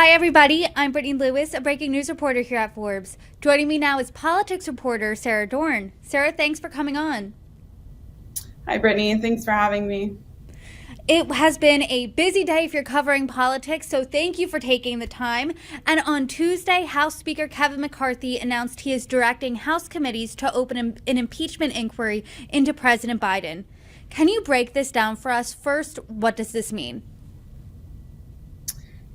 Hi, everybody. I'm Brittany Lewis, a breaking news reporter here at Forbes. Joining me now is politics reporter Sara Dorn. Sara, thanks for coming on. Hi, Brittany. Thanks for having me. It has been a busy day if you're covering politics, so thank you for taking the time. And on Tuesday, House Speaker Kevin McCarthy announced he is directing House committees to open an impeachment inquiry into President Biden. Can you break this down for us? First, what does this mean?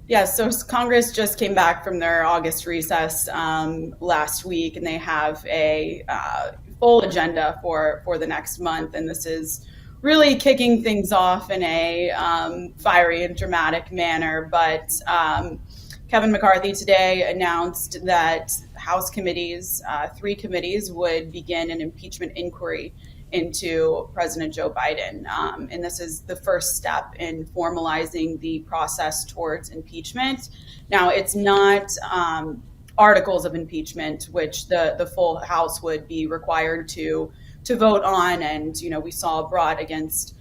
Yeah, so Congress just came back from their August recess last week, and they have a full agenda for the next month. And this is really kicking things off in a fiery and dramatic manner. But Kevin McCarthy today announced that House committees, three committees, would begin an impeachment inquiry into President Joe Biden. And this is the first step in formalizing the process towards impeachment. Now, it's not articles of impeachment, which the full House would be required to vote on. And, you know, we saw brought against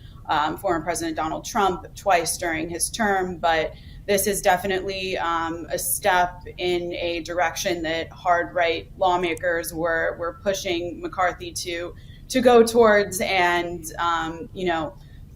former President Donald Trump twice during his term. But this is definitely a step in a direction that hard right lawmakers were pushing McCarthy to go towards, and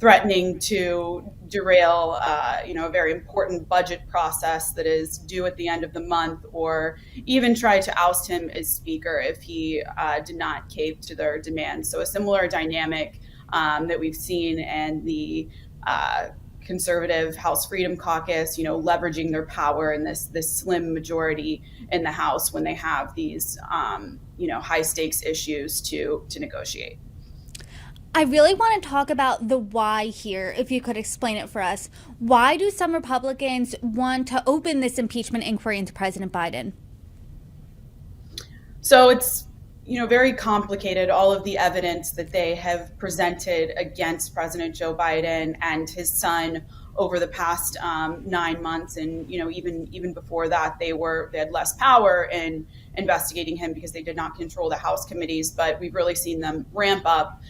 threatening to derail a very important budget process that is due at the end of the month, or even try to oust him as speaker if he did not cave to their demands. So a similar dynamic that we've seen in the conservative House Freedom Caucus, leveraging their power in this slim majority in the House when they have these high stakes issues to negotiate. I really want to talk about the why here, if you could explain it for us. Why do some Republicans want to open this impeachment inquiry into President Biden? So it's very complicated, all of the evidence that they have presented against President Joe Biden and his son over the past 9 months. And, even before that, they had less power in investigating him because they did not control the House committees. But we've really seen them ramp up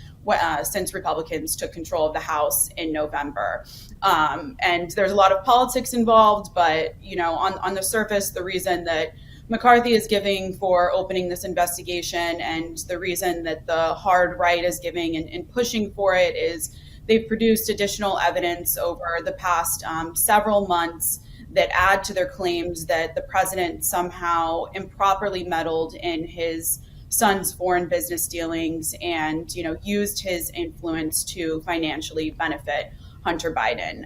since Republicans took control of the House in November. And there's a lot of politics involved. But, on the surface, the reason that McCarthy is giving for opening this investigation, and the reason that the hard right is giving and pushing for it, is they've produced additional evidence over the past several months that add to their claims that the president somehow improperly meddled in his son's foreign business dealings and, used his influence to financially benefit Hunter Biden.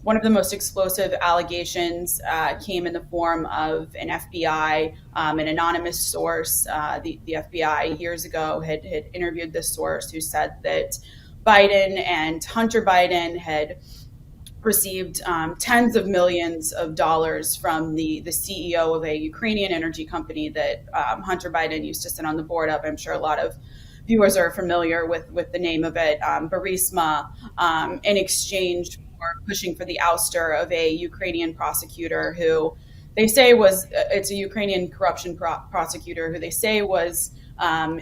One of the most explosive allegations came in the form of an FBI, an anonymous source. The FBI years ago had interviewed this source who said that Biden and Hunter Biden had received tens of millions of dollars from the CEO of a Ukrainian energy company that Hunter Biden used to sit on the board of. I'm sure a lot of viewers are familiar with the name of it, Burisma, in exchange for pushing for the ouster of a Ukrainian prosecutor who they say it's a Ukrainian corruption prosecutor who they say was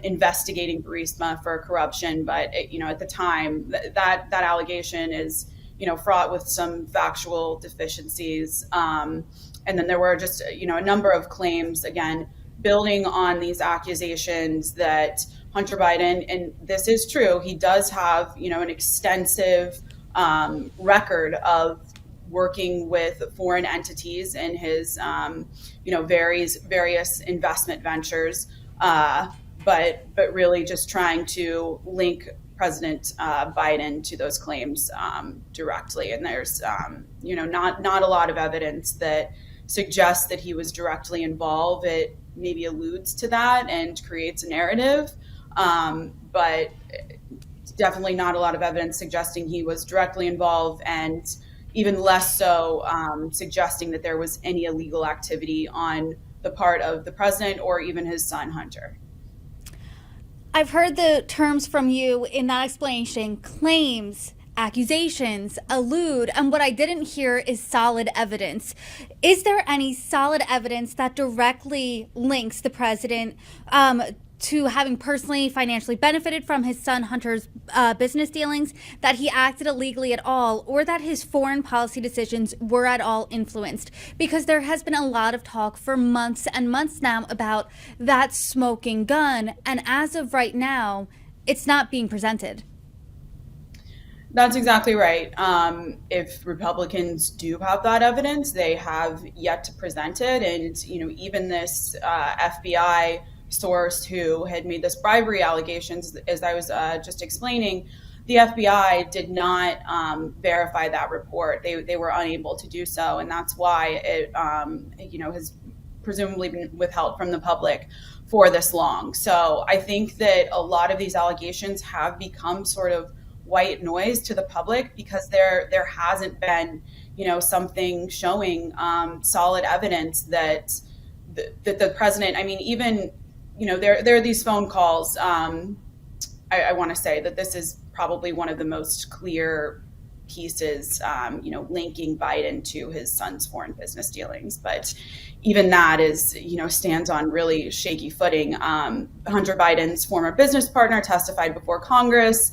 investigating Burisma for corruption. But at the time, that allegation is fraught with some factual deficiencies. And then there were just a number of claims, again, building on these accusations that Hunter Biden, and this is true, he does have an extensive record of working with foreign entities in his various investment ventures, but really just trying to link President Biden to those claims directly. And there's not a lot of evidence that suggests that he was directly involved. It maybe alludes to that and creates a narrative, but definitely not a lot of evidence suggesting he was directly involved, and even less so suggesting that there was any illegal activity on the part of the president or even his son, Hunter. I've heard the terms from you in that explanation: claims, accusations, allude, and what I didn't hear is solid evidence. Is there any solid evidence that directly links the president to having personally financially benefited from his son Hunter's business dealings, that he acted illegally at all, or that his foreign policy decisions were at all influenced. Because there has been a lot of talk for months and months now about that smoking gun, and as of right now, it's not being presented. That's exactly right. If Republicans do have that evidence, they have yet to present it. And, even this FBI source who had made this bribery allegations, as I was just explaining, the FBI did not verify that report. They were unable to do so. And that's why it, has presumably been withheld from the public for this long. So I think that a lot of these allegations have become sort of white noise to the public because there hasn't been, something showing solid evidence that the president, even, there are these phone calls. I want to say that this is probably one of the most clear pieces, linking Biden to his son's foreign business dealings. But even that is, stands on really shaky footing. Hunter Biden's former business partner testified before Congress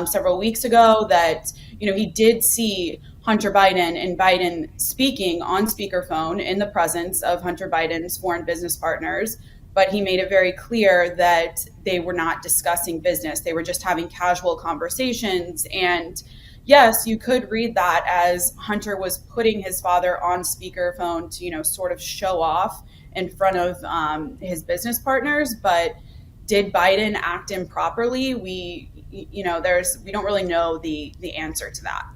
several weeks ago that, he did see Hunter Biden and Biden speaking on speakerphone in the presence of Hunter Biden's foreign business partners. But he made it very clear that they were not discussing business. They were just having casual conversations. And yes, you could read that as Hunter was putting his father on speakerphone to, sort of show off in front of his business partners. But did Biden act improperly? We don't really know the answer to that.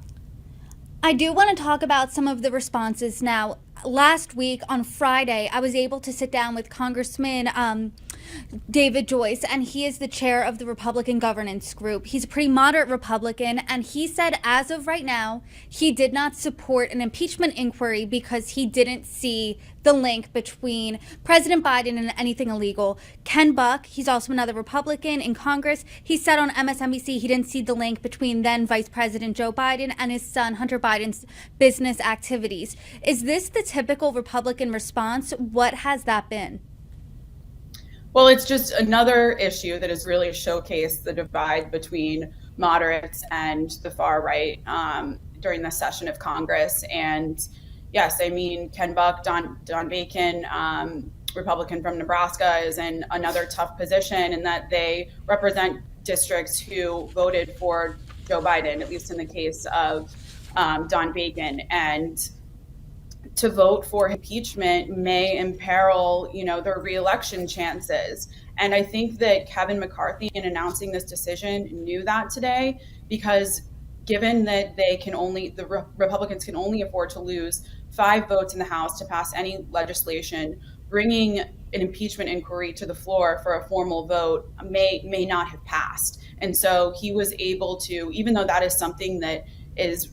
I do want to talk about some of the responses now. Last week on Friday, I was able to sit down with Congressman David Joyce, and he is the chair of the Republican Governance Group. He's a pretty moderate Republican, and he said as of right now, he did not support an impeachment inquiry because he didn't see the link between President Biden and anything illegal. Ken Buck, he's also another Republican in Congress, he said on MSNBC he didn't see the link between then Vice President Joe Biden and his son Hunter Biden's business activities. Is this the typical Republican response? What has that been? Well, it's just another issue that has really showcased the divide between moderates and the far right during the session of Congress. And yes, Ken Buck, Don Bacon, Republican from Nebraska, is in another tough position in that they represent districts who voted for Joe Biden, at least in the case of Don Bacon. And to vote for impeachment may imperil, their reelection chances. And I think that Kevin McCarthy, in announcing this decision, knew that today, because given that the Republicans can only afford to lose 5 votes in the House to pass any legislation, bringing an impeachment inquiry to the floor for a formal vote may not have passed. And so he was able to, even though that is something that is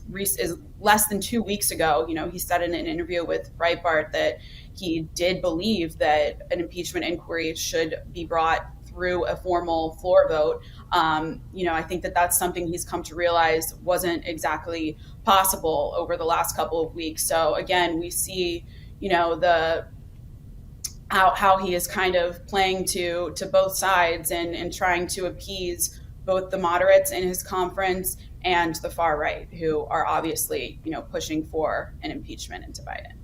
less than 2 weeks ago, he said in an interview with Breitbart that he did believe that an impeachment inquiry should be brought through a formal floor vote. I think that that's something he's come to realize wasn't exactly possible over the last couple of weeks. So again, we see, how he is kind of playing to both sides and trying to appease both the moderates in his conference and the far right, who are obviously, pushing for an impeachment into Biden.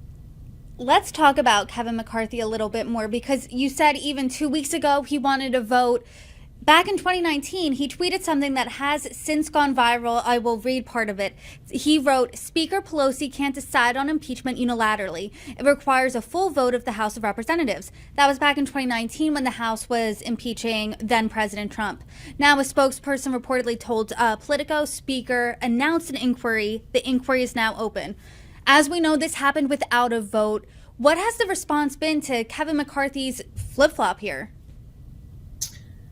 Let's talk about Kevin McCarthy a little bit more, because you said even 2 weeks ago he wanted a vote. Back in 2019, he tweeted something that has since gone viral. I will read part of it. He wrote, "Speaker Pelosi can't decide on impeachment unilaterally. It requires a full vote of the House of Representatives." That was back in 2019 when the House was impeaching then President Trump. Now, a spokesperson reportedly told Politico, Speaker announced an inquiry. The inquiry is now open. As we know, this happened without a vote. What has the response been to Kevin McCarthy's flip-flop here?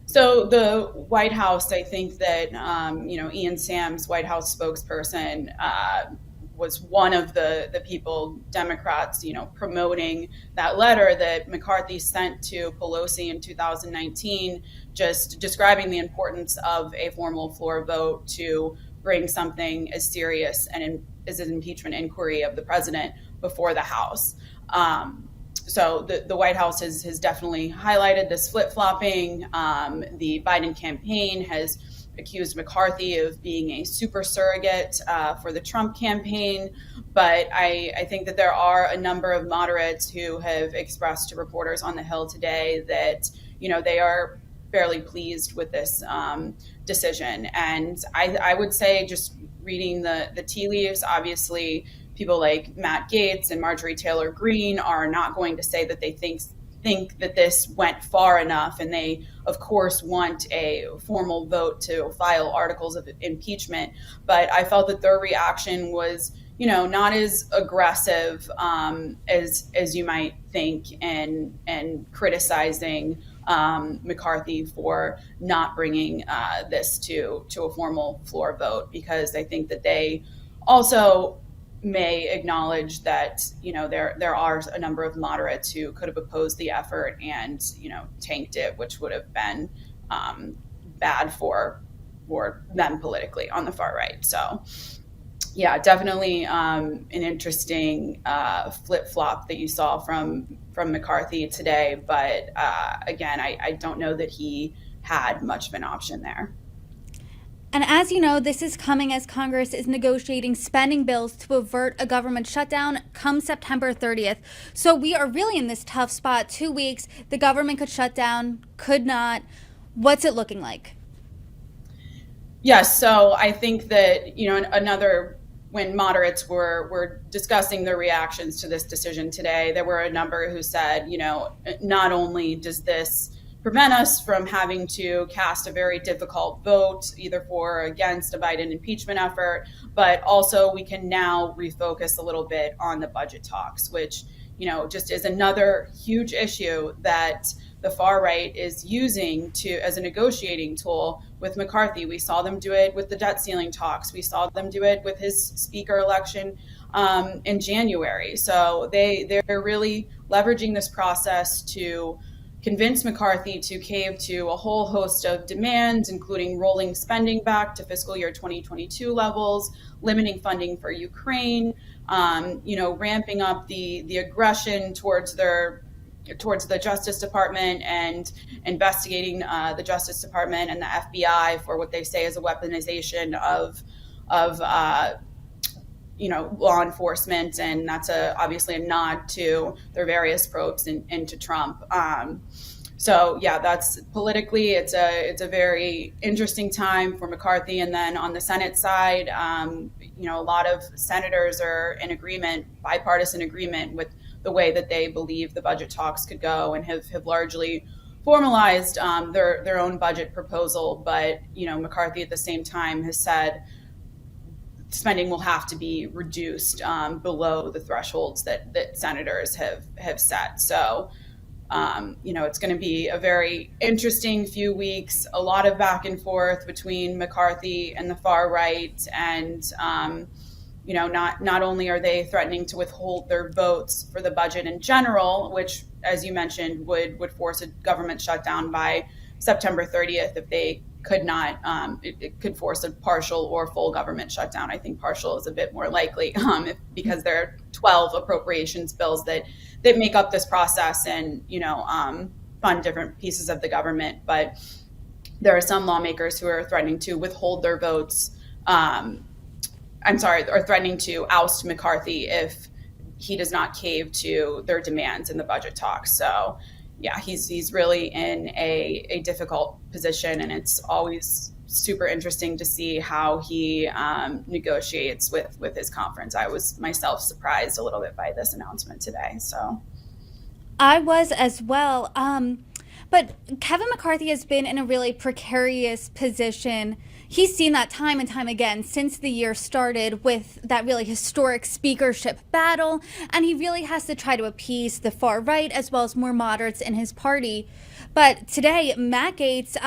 So the White House, I think that, Ian Sams, White House spokesperson, was one of the people, Democrats, promoting that letter that McCarthy sent to Pelosi in 2019, just describing the importance of a formal floor vote to bring something as serious and as an impeachment inquiry of the president before the House. so the White House has definitely highlighted this flip-flopping. The Biden campaign has accused McCarthy of being a super surrogate for the Trump campaign. But I think that there are a number of moderates who have expressed to reporters on the Hill today that, they are fairly pleased with this decision. And I would say, just reading the tea leaves, obviously people like Matt Gaetz and Marjorie Taylor Greene are not going to say that they think that this went far enough, and they of course want a formal vote to file articles of impeachment. But I felt that their reaction was, not as aggressive as you might think, and criticizing McCarthy for not bringing this to a formal floor vote, because I think that they also may acknowledge that there are a number of moderates who could have opposed the effort and tanked it, which would have been bad for them politically on the far right. So yeah, definitely an interesting flip-flop that you saw from McCarthy today. But again, I don't know that he had much of an option there. And as you know, this is coming as Congress is negotiating spending bills to avert a government shutdown come September 30th. So we are really in this tough spot. 2 weeks, the government could shut down, could not. What's it looking like? Yes, so I think that, when moderates were discussing their reactions to this decision today, there were a number who said, not only does this prevent us from having to cast a very difficult vote either for or against a Biden impeachment effort, but also we can now refocus a little bit on the budget talks, which, just is another huge issue that the far right is using as a negotiating tool with McCarthy. We saw them do it with the debt ceiling talks. We saw them do it with his speaker election in January. So they're really leveraging this process to convince McCarthy to cave to a whole host of demands, including rolling spending back to fiscal year 2022 levels, limiting funding for Ukraine, ramping up the aggression towards the Justice Department and investigating the Justice Department and the FBI for what they say is a weaponization of law enforcement, and that's obviously a nod to their various probes into Trump. So yeah, that's politically, it's a very interesting time for McCarthy. And then on the Senate side, a lot of senators are in agreement, bipartisan agreement, with the way that they believe the budget talks could go, and have largely formalized their own budget proposal. But McCarthy at the same time has said spending will have to be reduced below the thresholds that senators have set. So it's going to be a very interesting few weeks, a lot of back and forth between McCarthy and the far right. And not only are they threatening to withhold their votes for the budget in general, which, as you mentioned, would force a government shutdown by September 30th if they could not. It could force a partial or full government shutdown. I think partial is a bit more likely because there are 12 appropriations bills that make up this process and fund different pieces of the government. But there are some lawmakers who are threatening to withhold their votes. Or threatening to oust McCarthy if he does not cave to their demands in the budget talks. So yeah, he's really in a difficult position, and it's always super interesting to see how he negotiates with his conference. I was myself surprised a little bit by this announcement today. So I was as well. But Kevin McCarthy has been in a really precarious position. He's seen that time and time again since the year started with that really historic speakership battle, and he really has to try to appease the far right as well as more moderates in his party. But today, Matt Gaetz,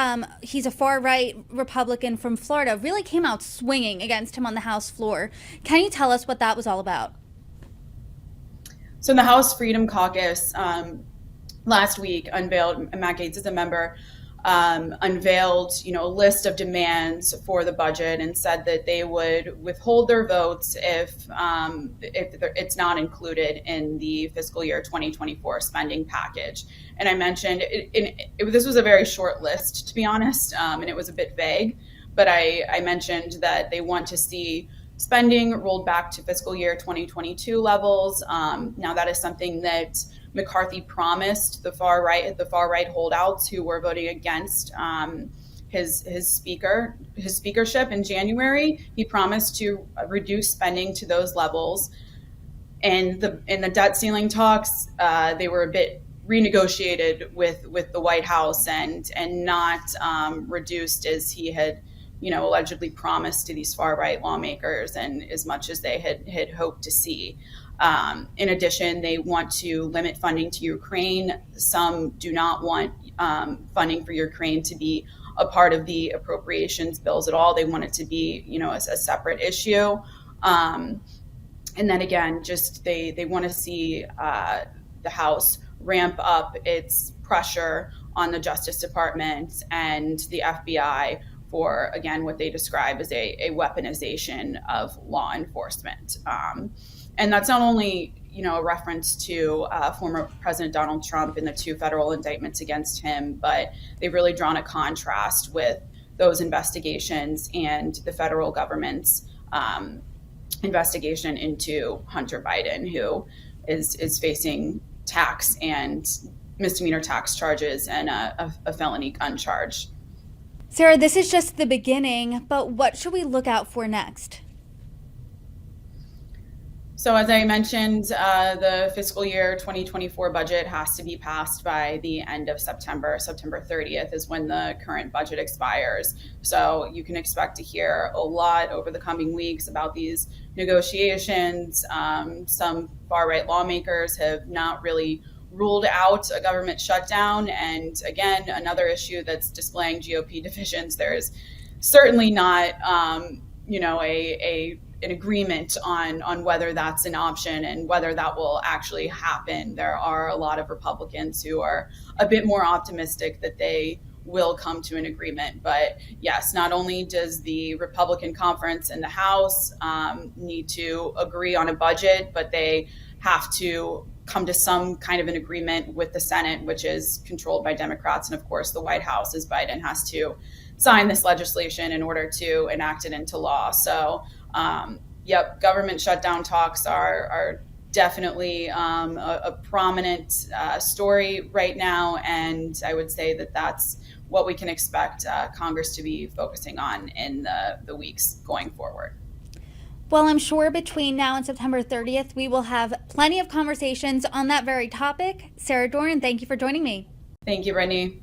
he's a far right Republican from Florida, really came out swinging against him on the House floor. Can you tell us what that was all about? So the House Freedom Caucus last week unveiled, Matt Gaetz is a member unveiled, a list of demands for the budget and said that they would withhold their votes if it's not included in the fiscal year 2024 spending package. And I mentioned this was a very short list, to be honest, and it was a bit vague. But I mentioned that they want to see spending rolled back to fiscal year 2022 levels. Now that is something that McCarthy promised the far right holdouts who were voting against his speakership in January. He promised to reduce spending to those levels. And in the debt ceiling talks, they were a bit renegotiated with the White House and not reduced as he had allegedly promised to these far right lawmakers, and as much as they had hoped to see. In addition, they want to limit funding to Ukraine. Some do not want funding for Ukraine to be a part of the appropriations bills at all. They want it to be, a separate issue. And then again, just they want to see the House ramp up its pressure on the Justice Department and the FBI for, again, what they describe as a weaponization of law enforcement. And that's not only, a reference to former President Donald Trump and the 2 federal indictments against him, but they've really drawn a contrast with those investigations and the federal government's investigation into Hunter Biden, who is facing tax and misdemeanor tax charges and a felony gun charge. Sara, this is just the beginning, but what should we look out for next? So as I mentioned, the fiscal year 2024 budget has to be passed by the end of September. September 30th is when the current budget expires. So you can expect to hear a lot over the coming weeks about these negotiations. Some far-right lawmakers have not really ruled out a government shutdown. And again, another issue that's displaying GOP divisions. There is certainly not, an agreement on whether that's an option and whether that will actually happen. There are a lot of Republicans who are a bit more optimistic that they will come to an agreement. But yes, not only does the Republican conference in the House need to agree on a budget, but they have to come to some kind of an agreement with the Senate, which is controlled by Democrats. And of course, the White House, as Biden has to sign this legislation in order to enact it into law. So, government shutdown talks are definitely a prominent story right now. And I would say that that's what we can expect Congress to be focusing on in the weeks going forward. Well, I'm sure between now and September 30th, we will have plenty of conversations on that very topic. Sara Dorn, thank you for joining me. Thank you, Brittany.